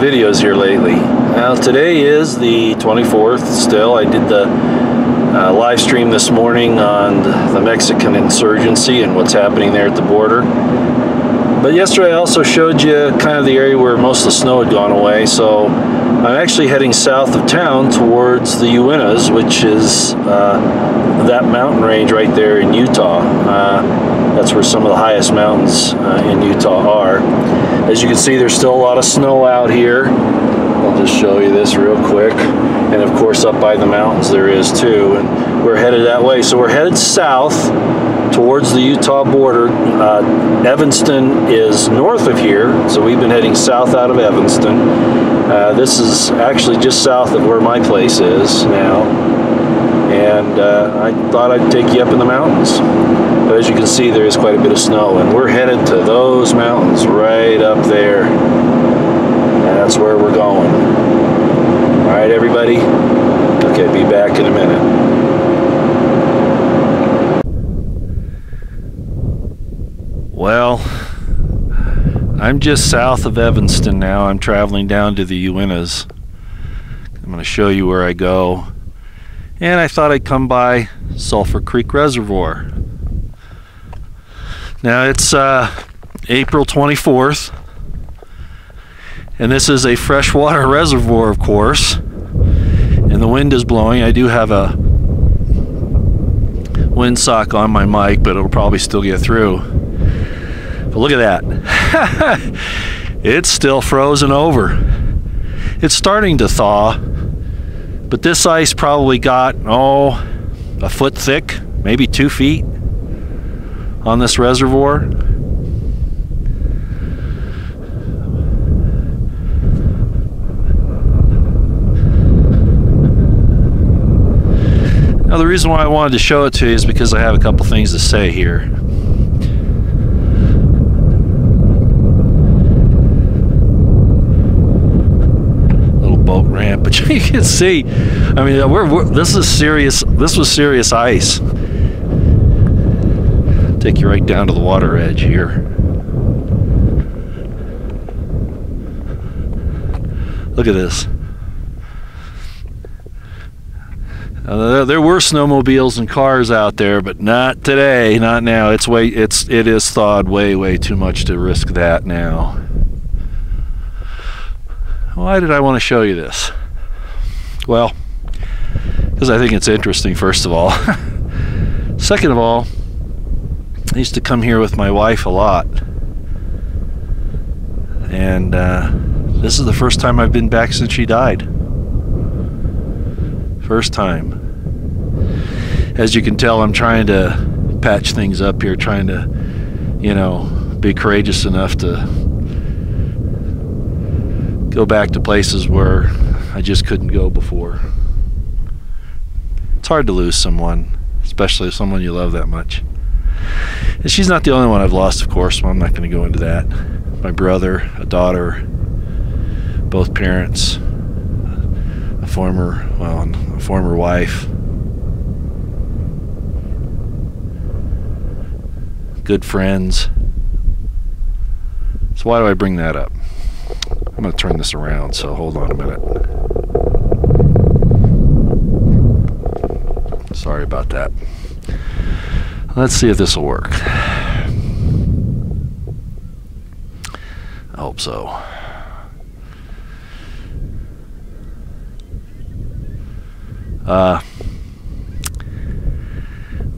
videos here lately. Now today is the 24th still. I did the live stream this morning on the Mexican insurgency and what's happening there at the border. But yesterday I also showed you kind of the area where most of the snow had gone away. So I'm actually heading south of town towards the Uintas, which is that mountain range right there in Utah. That's where some of the highest mountains in Utah are. As you can see, there's still a lot of snow out here. I'll just show you this real quick. And of course up by the mountains there is too. And we're headed that way. So we're headed south towards the Utah border. Evanston is north of here, so we've been heading south out of Evanston. This is actually just south of where my place is now. And I thought I'd take you up in the mountains. But as you can see, there is quite a bit of snow, and we're headed to those mountains right up there. That's where we're going. All right, everybody? Okay, be back in a minute. Well, I'm just south of Evanston now. I'm traveling down to the Uintas. I'm going to show you where I go. And I thought I'd come by Sulphur Creek Reservoir. Now it's April 24th, and this is a freshwater reservoir, of course, and the wind is blowing. I do have a windsock on my mic, but it'll probably still get through. But look at that. It's still frozen over. It's starting to thaw, but this ice probably got, a foot thick, maybe 2 feet on this reservoir. Now the reason why I wanted to show it to you is because I have a couple things to say here. Little boat ramp, but you can see, I mean, this is serious. This was serious ice. Take you right down to the water edge here. Look at this. There were snowmobiles and cars out there, but not today, not now. It is thawed way too much to risk that now. Why did I want to show you this? Well, because I think it's interesting, first of all. Second of all, I used to come here with my wife a lot, and this is the first time I've been back since she died. First time. As you can tell, I'm trying to patch things up here, trying to, be courageous enough to go back to places where I just couldn't go before. It's hard to lose someone, especially someone you love that much. And she's not the only one I've lost, of course, so I'm not going to go into that. My brother, a daughter, both parents, a former wife, good friends. So why do I bring that up? I'm going to turn this around, so hold on a minute. Sorry about that. Let's see if this will work. I hope so.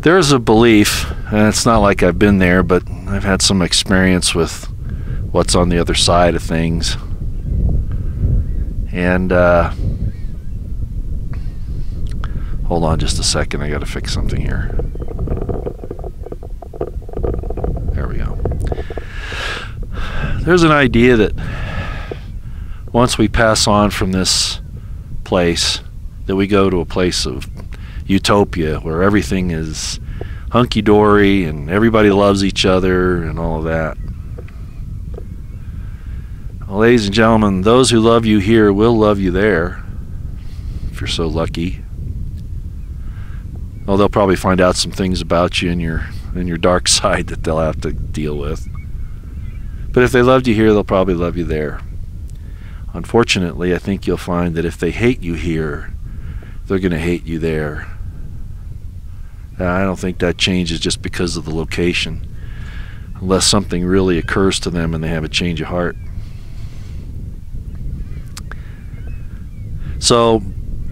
There's a belief, and it's not like I've been there, but I've had some experience with what's on the other side of things. And hold on just a second, I gotta fix something here. There we go. There's an idea that once we pass on from this place, that we go to a place of utopia where everything is hunky-dory and everybody loves each other and all of that. Well, ladies and gentlemen, those who love you here will love you there, if you're so lucky. Well, they'll probably find out some things about you in your dark side that they'll have to deal with. But if they loved you here, they'll probably love you there. unfortunately, I think you'll find that if they hate you here, they're going to hate you there. I don't think that changes just because of the location, unless something really occurs to them and they have a change of heart. So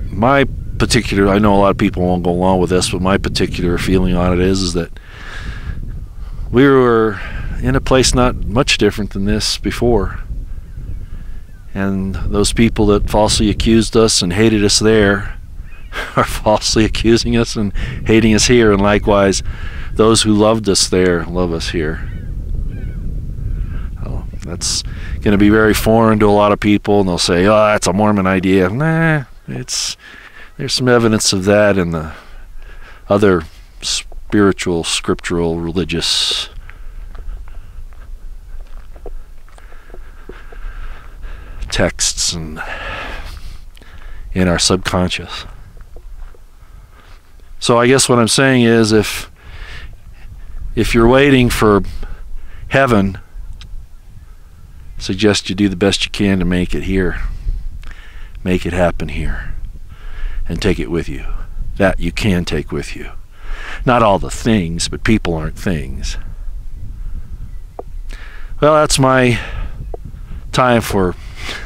my particular, I know a lot of people won't go along with this, but my particular feeling on it is that we were in a place not much different than this before. And those people that falsely accused us and hated us there are falsely accusing us and hating us here. And likewise, those who loved us there love us here. Oh, that's going to be very foreign to a lot of people, and they'll say, oh, that's a Mormon idea. Nah, there's some evidence of that in the other spiritual, scriptural, religious texts and in our subconscious. So I guess what I'm saying is, if you're waiting for heaven, I suggest you do the best you can to make it here. Make it happen here. And take it with you. That you can take with you. Not all the things, but people aren't things. Well, that's my time for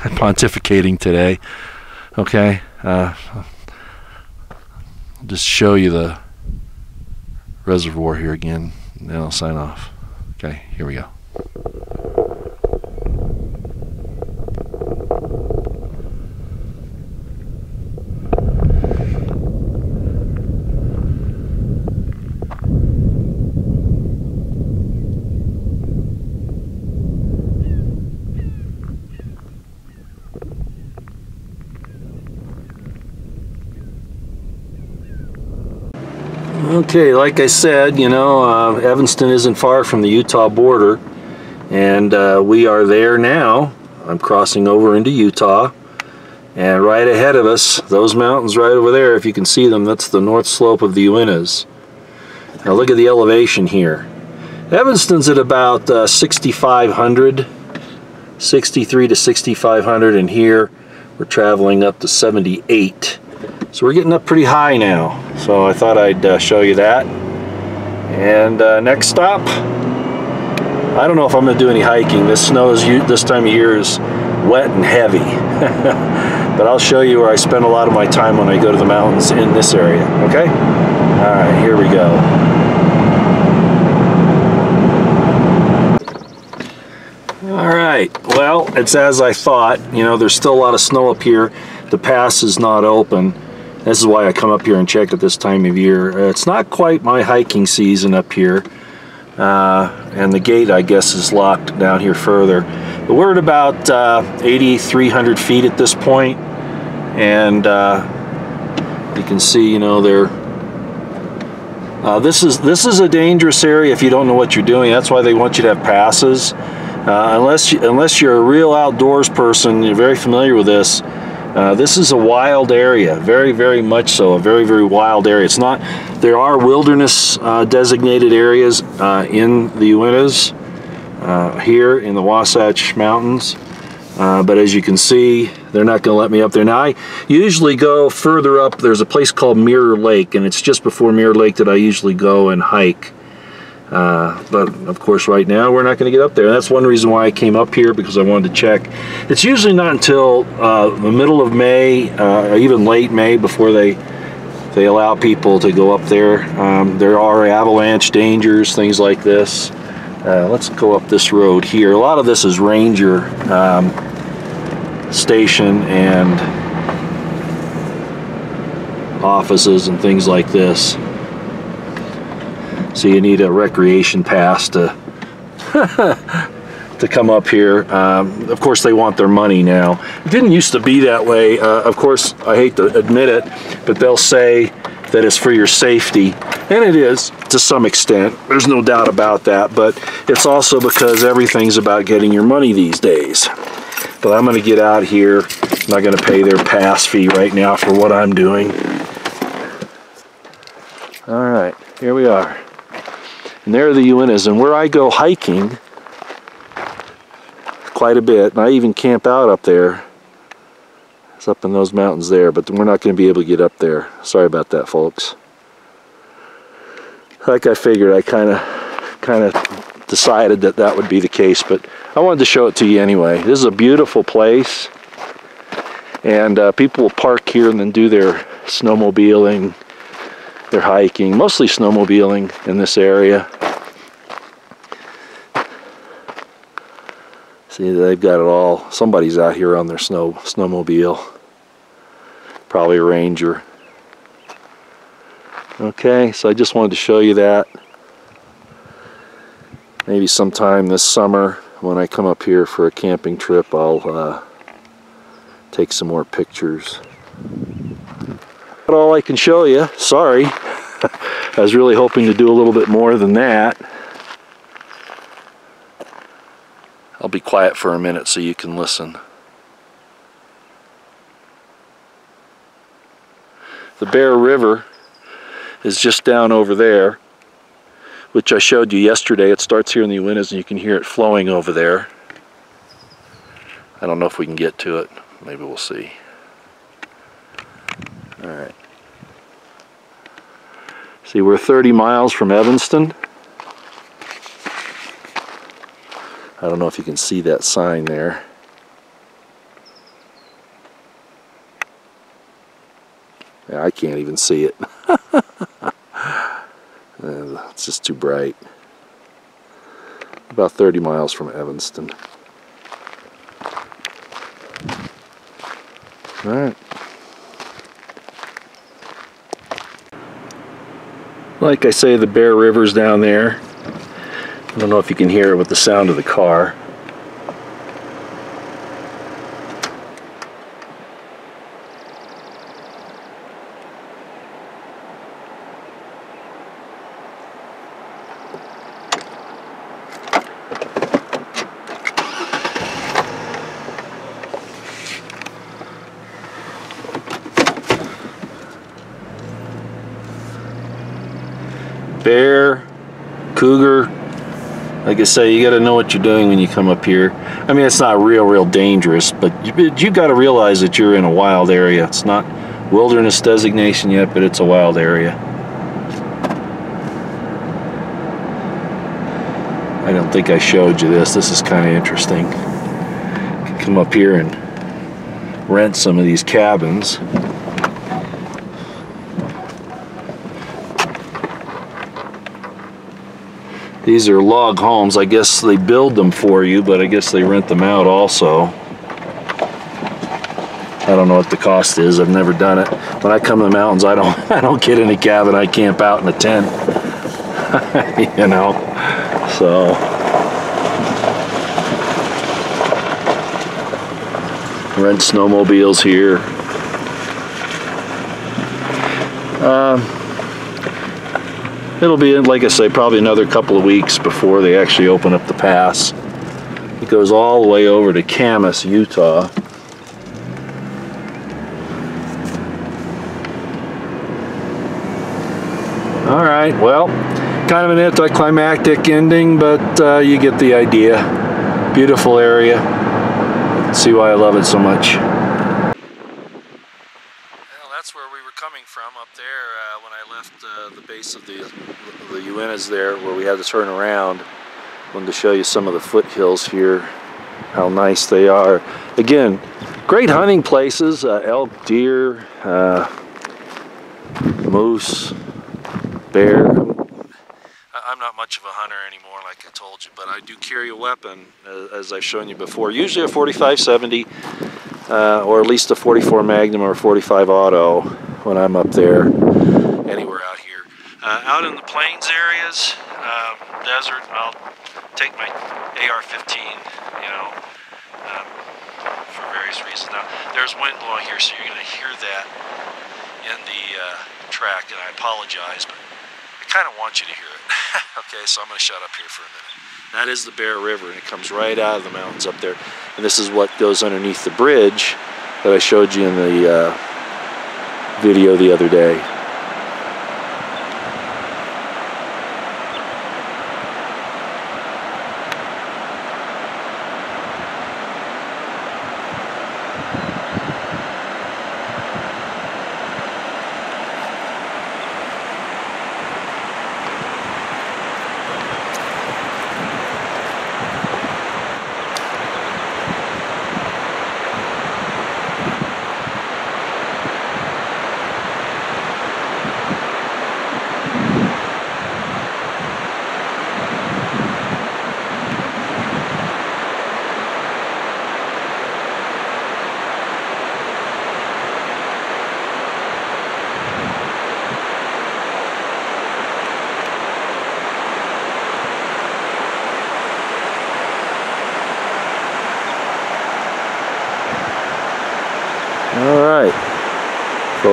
pontificating today. Okay? I'll just show you the reservoir here again, and then I'll sign off. Okay, here we go. Okay, like I said, you know, Evanston isn't far from the Utah border, and we are there now. I'm crossing over into Utah, and right ahead of us, those mountains right over there, if you can see them, that's the north slope of the Uintas. Now look at the elevation here. Evanston's at about 6,500, 63 to 6,500, and here we're traveling up to 78. So we're getting up pretty high now, so I thought I'd show you that. And next stop, I don't know if I'm going to do any hiking. This snow this time of year is wet and heavy. But I'll show you where I spend a lot of my time when I go to the mountains in this area, okay? Alright, here we go. Alright, well, it's as I thought. You know, there's still a lot of snow up here. The pass is not open. This is why I come up here and check at this time of year. It's not quite my hiking season up here. And the gate, I guess, is locked down here further. But we're at about 8,300 feet at this point. And you can see, you know, this is a dangerous area if you don't know what you're doing. That's why they want you to have passes. Unless you're a real outdoors person, you're very familiar with this. This is a wild area, very, very much so, a very, very wild area. It's not, there are wilderness designated areas in the Uintas, here in the Wasatch Mountains, but as you can see, they're not going to let me up there. Now, I usually go further up. There's a place called Mirror Lake, and it's just before Mirror Lake that I usually go and hike. But of course right now we're not going to get up there. That's one reason why I came up here, because I wanted to check. It's usually not until the middle of May, or even late May, before they allow people to go up there. There are avalanche dangers, things like this. Let's go up this road here. A lot of this is ranger station and offices and things like this. So you need a recreation pass to to come up here. Of course, they want their money now. It didn't used to be that way. Of course, I hate to admit it, but they'll say that it's for your safety, and it is to some extent. There's no doubt about that, but it's also because everything's about getting your money these days. But I'm going to get out here. I'm not going to pay their pass fee right now for what I'm doing. All right, here we are. And there are the Uintas, and where I go hiking quite a bit, and I even camp out up there, It's up in those mountains there, but we're not going to be able to get up there. Sorry about that, folks. Like I figured, I kind of decided that that would be the case, but I wanted to show it to you anyway. This is a beautiful place, and people will park here and then do their snowmobiling, their hiking, mostly snowmobiling in this area. See, they've got it all. Somebody's out here on their snowmobile. Probably a ranger. Okay, so I just wanted to show you that. Maybe sometime this summer when I come up here for a camping trip, I'll take some more pictures. That's all I can show you. Sorry. I was really hoping to do a little bit more than that. I'll be quiet for a minute so you can listen. The Bear River is just down over there, which I showed you yesterday. It starts here in the Uintas and you can hear it flowing over there. I don't know if we can get to it. Maybe we'll see. Alright. See, we're 30 miles from Evanston. I don't know if you can see that sign there. Yeah, I can't even see it. It's just too bright. About 30 miles from Evanston. Alright. Like I say, the Bear River's down there. I don't know if you can hear it with the sound of the car. Bear, cougar, like I say, you got to know what you're doing when you come up here. I mean, it's not real dangerous, but you got to realize that you're in a wild area. It's not wilderness designation yet, but it's a wild area. I don't think I showed you this. This is kind of interesting. You can come up here and rent some of these cabins. These are log homes. I guess they build them for you, but I guess they rent them out also. I don't know what the cost is. I've never done it. When I come to the mountains, I don't get in a cabin. I camp out in a tent. You know. So rent snowmobiles here. It'll be, like I say, probably another couple of weeks before they actually open up the pass. It goes all the way over to Camas, Utah. Alright, well, kind of an anticlimactic ending, but you get the idea. Beautiful area. See why I love it so much. That's where we were coming from up there when I left the base of the Uintas there, where we had to turn around. Wanted to show you some of the foothills here, how nice they are. Again, great hunting places, elk, deer, moose, bear. I'm not much of a hunter anymore, like I told you, but I do carry a weapon, as I've shown you before. Usually a 45-70. Or at least a 44 Magnum or 45 Auto when I'm up there, anywhere out here. Out in the plains areas, desert, I'll take my AR-15, you know, for various reasons. Now, there's wind blowing here, so you're going to hear that in the track, and I apologize, but I kind of want you to hear it. Okay, so I'm going to shut up here for a minute. That is the Bear River, and it comes right out of the mountains up there. And this is what goes underneath the bridge that I showed you in the video the other day.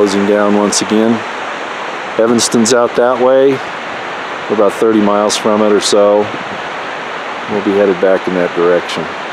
closing down once again. Evanston's out that way. We're about 30 miles from it or so. We'll be headed back in that direction.